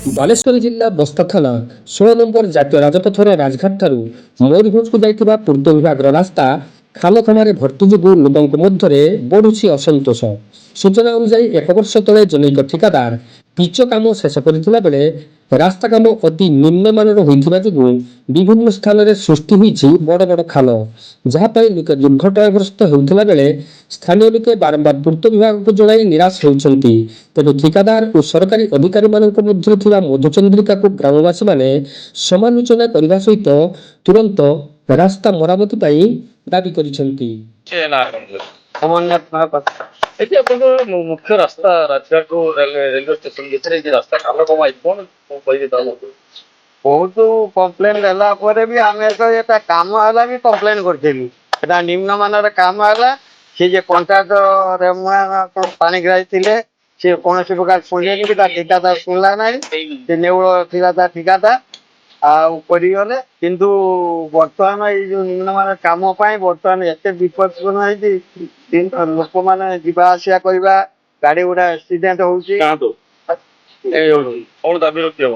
ବାଲେଶ୍ୱର ଜିଲ୍ଲା ବସ୍ତା ଥାନା 16 ନମ୍ବର ଜାତୀୟ ରାଜପଥରେ ରାଜଘାଟଠାରୁ ମୟୂରଭଞ୍ଜକୁ ଯାଇଥିବା ପୂର୍ବ ବିଭାଗର ରାସ୍ତା ଖାଲଖମାରେ ଭର୍ତ୍ତି ଯୋଗୁଁ ଲୋକଙ୍କ ମଧ୍ୟରେ ବଢୁଛି ଅସନ୍ତୋଷ। ସୂଚନା ଅନୁଯାୟୀ 1 ବର୍ଷ ତଳେ ଜନୈକ ଠିକାଦାର ପିଚ କାମ ଶେଷ କରିଥିଲା ବେଳେ ରାସ୍ତା କାମ ଅତି ନିମ୍ନମାନର ହୋଇଥିବା ଯୋଗୁଁ ବିଭିନ୍ନ ସ୍ଥାନରେ ସୃଷ୍ଟି ହୋଇଛି ବଡ଼ ବଡ଼ ଖାଲ, ଯାହା ପାଇଁ ଲୋକେ ଦୁର୍ଘଟଣାଗ୍ରସ୍ତ ହେଉଥିଲା ବେଳେ ସ୍ଥାନୀୟ ଲୋକେ ବାରମ୍ବାର ପୂର୍ତ୍ତ ବିଭାଗକୁ ଜଣାଇ ନିରାଶ ହେଉଛନ୍ତି। ତେଣୁ ଠିକାଦାର ଓ ସରକାରୀ ଅଧିକାରୀମାନଙ୍କ ମଧ୍ୟରେ ଥିବା ମଧୁଚନ୍ଦ୍ରିକାକୁ ଗ୍ରାମବାସୀମାନେ ସମାଲୋଚନା କରିବା ସହିତ ତୁରନ୍ତ ରାସ୍ତା ମରାମତି ପାଇଁ ଦାବି କରିଛନ୍ତି। ଅମରନାଥ ମହାପାତ୍ର ଏଠି ଆପଣଙ୍କର ମୁଖ୍ୟ ରାସ୍ତା ରାଜଘାଟରୁ ରେଲୱେ ଷ୍ଟେସନ ଭିତରେ ଏ ରାସ୍ତା କାମ କମାଇ କଣ କହିବେ ତାହେଲେ? ବହୁତ କମ୍ପ୍ଲେନ ଦେଲା ପରେ ବି ଆମେ ତ ଏଟା କାମ ହେଲା ବି କମ୍ପ୍ଲେନ କରିଥିଲୁ। ଏଟା ନିମ୍ନମାନର କାମ ହେଲା। ସେ ଯେ କଣ୍ଟ୍ରାକ୍ଟର ପାଣିଗ୍ରାହୀ ଥିଲେ ସେ କୌଣସି ପ୍ରକାର ଶୁଣିଲେନି କି ତା ଠିକାଦାର ଶୁଣିଲା ନାହିଁ। ସେ ନେଉଳ ଥିଲା ତା ଠିକାଦାର ଆଉ କରିଗଲେ। କିନ୍ତୁ ବର୍ତ୍ତମାନ ଏଇ ଯୋଉ ନିମ୍ନମାନର କାମ ପାଇଁ ବର୍ତ୍ତମାନ ଏତେ ବିପଦପୂର୍ଣ୍ଣ ହେଇଛି, ଲୋକମାନେ ଯିବା ଆସିବା କରିବା, ଗାଡି ଗୁଡା ଆକ୍ସିଡେଣ୍ଟ ହଉଛି। କଣ ଦାବି ରଖିବ?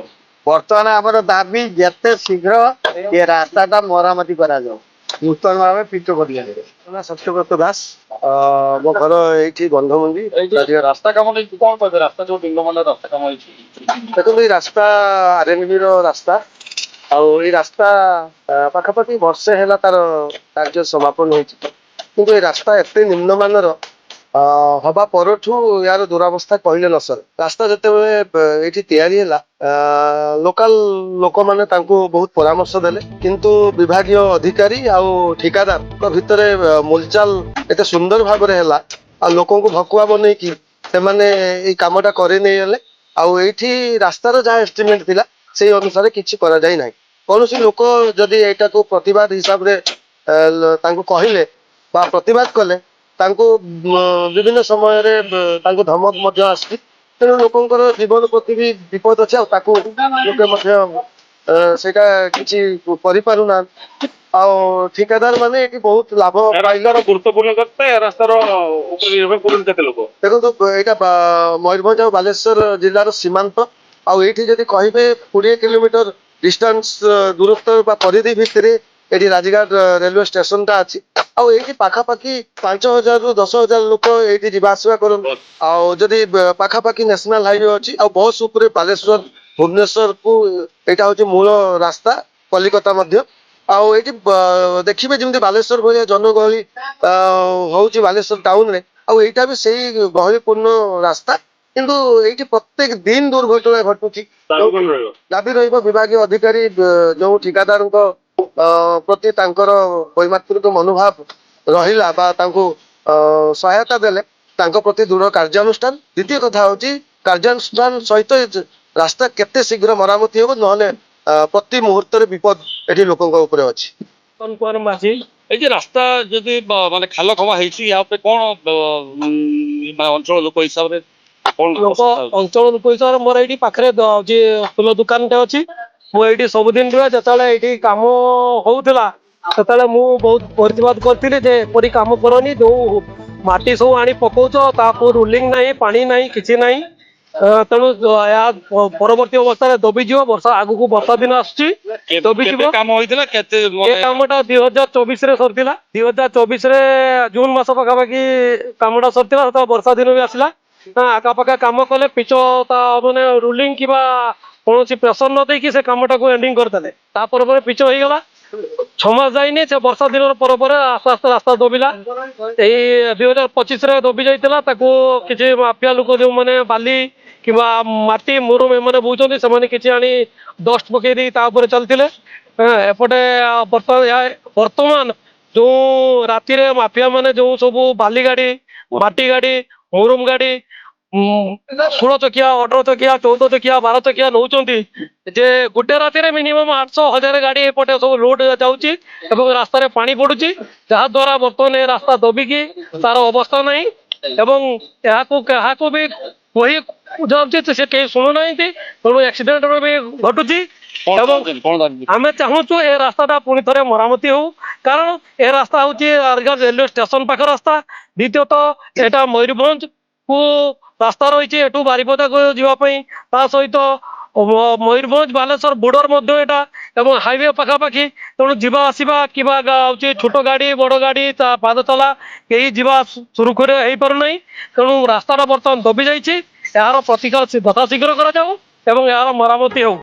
ବର୍ତ୍ତମାନ ଆମର ଦାବି ଯେତେ ଶୀଘ୍ର ଏ ରାସ୍ତାଟା ମରାମତି କରାଯାଉ, ନୂତନ ଭାବେ ପିଚ କରିଦିଆଯାଉ। ସତ୍ୟବ୍ରତ ଦାସ, ମୋ ଘର ଏଇଠି ଗନ୍ଧମୁଣ୍ଡି। ଏଇ ରାସ୍ତା କାମ ନେଇ କଣ କହିବେ? ରାସ୍ତା ଯୋଉ ନିମ୍ନମାନର ରାସ୍ତା କାମ ହେଇଛି, ଦେଖନ୍ତୁ ଏଇ ରାସ୍ତା RNB ର ରାସ୍ତା, ଆଉ ଏଇ ରାସ୍ତା ପାଖାପାଖି ବର୍ଷେ ହେଲା ତାର କାର୍ଯ୍ୟ ସମାପନ ହେଇଛି। କିନ୍ତୁ ଏଇ ରାସ୍ତା ଏତେ ନିମ୍ନମାନର ହବା ପରଠୁ ୟାର ଦୁରାବସ୍ଥା କହିଲେ ନ ସରେ। ରାସ୍ତା ଯେତେବେଳେ ଏଇଠି ତିଆରି ହେଲା, ଲୋକାଲ ଲୋକମାନେ ତାଙ୍କୁ ବହୁତ ପରାମର୍ଶ ଦେଲେ, କିନ୍ତୁ ବିଭାଗୀୟ ଅଧିକାରୀ ଆଉ ଠିକାଦାରଙ୍କ ଭିତରେ ମୁଲଚାଲ ଏତେ ସୁନ୍ଦର ଭାବରେ ହେଲା, ଆଉ ଲୋକଙ୍କୁ ଭକୁଆ ବନେଇକି ସେମାନେ ଏଇ କାମଟା କରି ନେଇଗଲେ। ଆଉ ଏଇଠି ରାସ୍ତାର ଯାହା ଏଷ୍ଟିମେଟ ଥିଲା ସେଇ ଅନୁସାରେ କିଛି କରାଯାଇ ନାହିଁ। କୌଣସି ଲୋକ ଯଦି ଏଇଟାକୁ ପ୍ରତିବାଦ ହିସାବରେ ତାଙ୍କୁ କହିଲେ ବା ପ୍ରତିବାଦ କଲେ, ତାଙ୍କୁ ବିଭିନ୍ନ ସମୟରେ ତାଙ୍କୁ ଧମକ ମଧ୍ୟ ଆସିଛି। ତେଣୁ ଲୋକଙ୍କର ଜୀବନ ପ୍ରତି ବି ବିପଦ ଅଛି, ଆଉ ତାକୁ ଲୋକେ ମଧ୍ୟ ସେଇଟା କିଛି କରିପାରୁନାହାନ୍ତି। ଆଉ ଠିକାଦାର ମାନେ ଏଠି ବହୁତ ଲାଭ ପାଇଲାର ଗୁରୁତ୍ୱପୂର୍ଣ୍ଣ କଥା ରାସ୍ତାର ଉପରେ ନିର୍ଭର କରୁଛନ୍ତି କେତେ ଲୋକ? ଦେଖନ୍ତୁ ଏଇଟା ମୟୂରଭଞ୍ଜ ଆଉ ବାଲେଶ୍ୱର ଜିଲ୍ଲାର ସୀମାନ୍ତ। ଆଉ ଏଇଠି ଯଦି କହିବେ 20 କିଲୋମିଟର ଡିଷ୍ଟାନ୍ସ ଦୂରତ୍ୱ ବା ପରିଧି ଭିତରେ ଏଠି ରାଜଘାଟ ରେଲୱେ ଷ୍ଟେସନଟା ଅଛି। ଆଉ ଏଇଠି ପାଖାପାଖି 5,000ରୁ 10,000 ଲୋକ ଏଇଠି ଯିବା ଆସିବା କରନ୍ତି। ଆଉ ଯଦି ପାଖାପାଖି ନ୍ୟାସନାଲ ହାଇୱେ ଅଛି, ଆଉ ବସ୍ ଉପରେ ବାଲେଶ୍ୱର ଭୁବନେଶ୍ୱରକୁ ଏଇଟା ହଉଛି ମୂଳ ରାସ୍ତା, କଲିକତା ମଧ୍ୟ। ଆଉ ଏଇଠି ଦେଖିବେ ଯେମିତି ବାଲେଶ୍ୱର ଭଳିଆ ଜନଗହଳି ହଉଛି ବାଲେଶ୍ୱର ଟାଉନରେ, ଆଉ ଏଇଟା ବି ସେଇ ଗହଳିପୂର୍ଣ୍ଣ ରାସ୍ତା। କିନ୍ତୁ ଏଇଠି ପ୍ରତ୍ୟେକ ଦିନ ଦୁର୍ଘଟଣା ଘଟୁଛି। ଦାବି ରହିବ ବିଭାଗୀୟ ଅଧିକାରୀ ଯୋଉ ଠିକାଦାରଙ୍କ ପ୍ରତି ତାଙ୍କର ବୈମାତୃକ ମନୋଭାବ ରହିଲା ବା ତାଙ୍କୁ ସହାୟତା ଦେଲେ ତାଙ୍କ ପ୍ରତି ଦୃଢ କାର୍ଯ୍ୟାନୁଷ୍ଠାନ। ଦ୍ୱିତୀୟ କଥା ହଉଛି କାର୍ଯ୍ୟାନୁଷ୍ଠାନ ସହିତ ରାସ୍ତା କେତେ ଶୀଘ୍ର ମରାମତି ହେବ, ନହେଲେ ପ୍ରତି ମୁହୂର୍ତ୍ତରେ ବିପଦ ଏଠି ଲୋକଙ୍କ ଉପରେ ଅଛି। ଏଇ ଯେ ରାସ୍ତା ଯଦି ମାନେ ଖାଲ ଖମା ହେଇଛି, ୟା ଉପରେ କଣ ଅଞ୍ଚଳ ଲୋକ ହିସାବରେ ଅଞ୍ଚଳ ଲୋକ ହିସାବରେ ମୋର ଏଇଠି ପାଖରେ ଫୁଲ ଦୋକାନଟେ ଅଛି। ମୁଁ ଏଇଠି ସବୁଦିନ ରୁହେ। ଯେତେବେଳେ ଏଇଠି କାମ ହଉଥିଲା ସେତେବେଳେ ମୁଁ ବହୁତ ପ୍ରତିବାଦ କରିଥିଲି ଯେ ଏପରି କାମ କରନି, ଯୋଉ ମାଟି ସବୁ ଆଣି ପକଉଛ ତାକୁ ରୁଲିଂ ନାହିଁ, ପାଣି ନାହିଁ, କିଛି ନାହିଁ। ତେଣୁ ଏହା ପରବର୍ତ୍ତୀ ଅବସ୍ଥାରେ ଦବିଯିବ। ଆଗକୁ ବର୍ଷା ଦିନ ଆସୁଛି, ଦବିଯିବ। କାମ ହେଇଥିଲା କେତେ? ଏ କାମଟା 2024ରେ ସରିଥିଲା। 2024ରେ ଜୁନ ମାସ ପାଖାପାଖି କାମଟା ସରିଥିଲା। ସେତେବେଳେ ବର୍ଷା ଦିନ ବି ଆସିଲା। ଆଖାପାଖା କାମ କଲେ ପିଚ ତା ମାନେ ରୁଲିଂ କିମ୍ବା କୌଣସି ପ୍ରେସର ନ ଦେଇକି ସେ କାମଟାକୁ ଏଣ୍ଡିଂ କରିଦେଲେ। ତାପରେ ପିଚ ହେଇଗଲା। 6 ମାସ ଯାଇନି, ସେ ବର୍ଷା ଦିନର ପରେ ଆସ୍ତେ ଆସ୍ତେ ରାସ୍ତା ଦବିଲା। ଏଇ 2025ରେ ଦବି ଯାଇଥିଲା। ତାକୁ କିଛି ମାଫିଆ ଲୋକ ଯୋଉମାନେ ବାଲି କିମ୍ବା ମାଟି ମୁରୁମ ଏମାନେ ବୋହୁଛନ୍ତି, ସେମାନେ କିଛି ଆଣି ଡଷ୍ଟ ପକେଇ ଦେଇ ତା ଉପରେ ଚାଲିଥିଲେ। ଏପଟେ ବର୍ତ୍ତମାନ ଯୋଉ ରାତିରେ ମାଫିଆ ମାନେ ଯୋଉ ସବୁ ବାଲି ଗାଡି, ମାଟି ଗାଡି, ମୁରୁମ ଗାଡି, 16 ଚକିଆ, 18 ଚକିଆ, 14 ଚକିଆ, 12 ଚକିଆ ନଉଛନ୍ତି, ଯେ ଗୋଟେ ରାତିରେ ମିନିମମ୍ 800-1000 ଗାଡି ଏପଟେ ସବୁ ଲୋଡ ଯାଉଛି ଏବଂ ରାସ୍ତାରେ ପାଣି ପଡୁଛି, ଯାହା ଦ୍ୱାରା ବର୍ତ୍ତମାନ ଏ ରାସ୍ତା ଦବିକି ତାର ଅବସ୍ଥା ନାହିଁ। ଏବଂ ଏହାକୁ ବି କହି ଯାଉଛି, ସେ କେହି ଶୁଣୁନାହାନ୍ତି। ତେଣୁ ଆକ୍ସିଡେଣ୍ଟ ବି ଘଟୁଛି। ଏବଂ ଆମେ ଚାହୁଁଛୁ ଏ ରାସ୍ତାଟା ପୁଣି ଥରେ ମରାମତି ହଉ, କାରଣ ଏ ରାସ୍ତା ହଉଛି ରେଲୱେ ଷ୍ଟେସନ ପାଖ ରାସ୍ତା। ଦ୍ୱିତୀୟତଃ ଏଟା ମୟୂରଭଞ୍ଜ କୁ ରାସ୍ତା ରହିଛି, ଏଠୁ ବାରିପଦାକୁ ଯିବା ପାଇଁ। ତା ସହିତ ମୟୂରଭଞ୍ଜ ବାଲେଶ୍ୱର ବୋର୍ଡର ମଧ୍ୟ ଏଇଟା ଏବଂ ହାଇୱେ ପାଖାପାଖି, ତେଣୁ ଯିବା ଆସିବା କିମ୍ବା ହଉଛି ଛୋଟ ଗାଡ଼ି ବଡ଼ ଗାଡ଼ି ପାଦ ଚଲା କେହି ଯିବା ସୁରୁଖୁରୁରେ ହେଇପାରୁନାହିଁ। ତେଣୁ ରାସ୍ତାଟା ବର୍ତ୍ତମାନ ଦବି ଯାଇଛି। ଏହାର ପ୍ରତିକାର ଯଥାଶୀଘ୍ର କରାଯାଉ ଏବଂ ଏହାର ମରାମତି ହେଉ।